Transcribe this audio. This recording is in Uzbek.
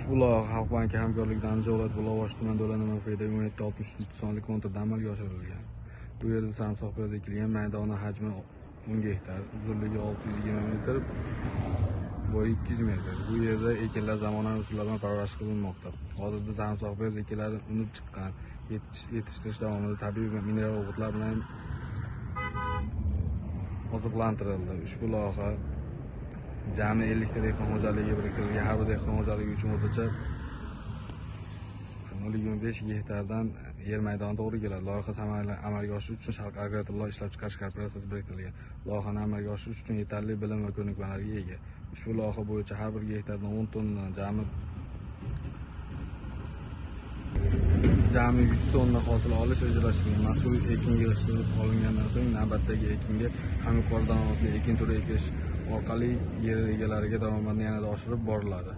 Ushbu loyiha Xalq banki hamkorligida Andijon Bulovosh tuman Do'lana mavqeidagi 17-63 sonli konturda amalga oshirilgan. Bu yerda sarimsoqpiyoz ekilgan, maydoni hajmi 10 gektar, uzunligi 620 metr, bo'yi 200 metr. Bu yerda ekinlar zamonaviy usullar bilan parvarish qilinmoqda. Hozirda sarimsoqpiyoz ekinlari unib chiqqan, yetishtirish davomida tabiiy va mineral o'g'itlar bilan oziqlantirildi. Ushbu loyiha jami 50 ta dehqon xo'jaligiga biriktirilgan. Har bir dehqon xo'jaligi uchun o'rtacha 0,5 gektardan yer maydoni to'g'ri keladi. Loyiha samarali amalga oshirish uchun Sharq Agrotillol ishlab chiqarish korporatsiyasi biriktirilgan. Loyihani amalga oshirish uchun yetarli bilim va ko'nikmalarga ega. Ushbu loyiha bo'yicha har bir gektardan 10 tonnadan jami 100 tonna hosil olish rejalashtirilgan. Mas'ul ekin yig'ishtirib olingandan so'ng navbatdagi ekinga ham yuqori daromadli ekin turi ekish orqali yer egalariga daromadni yanada oshirib boriladi.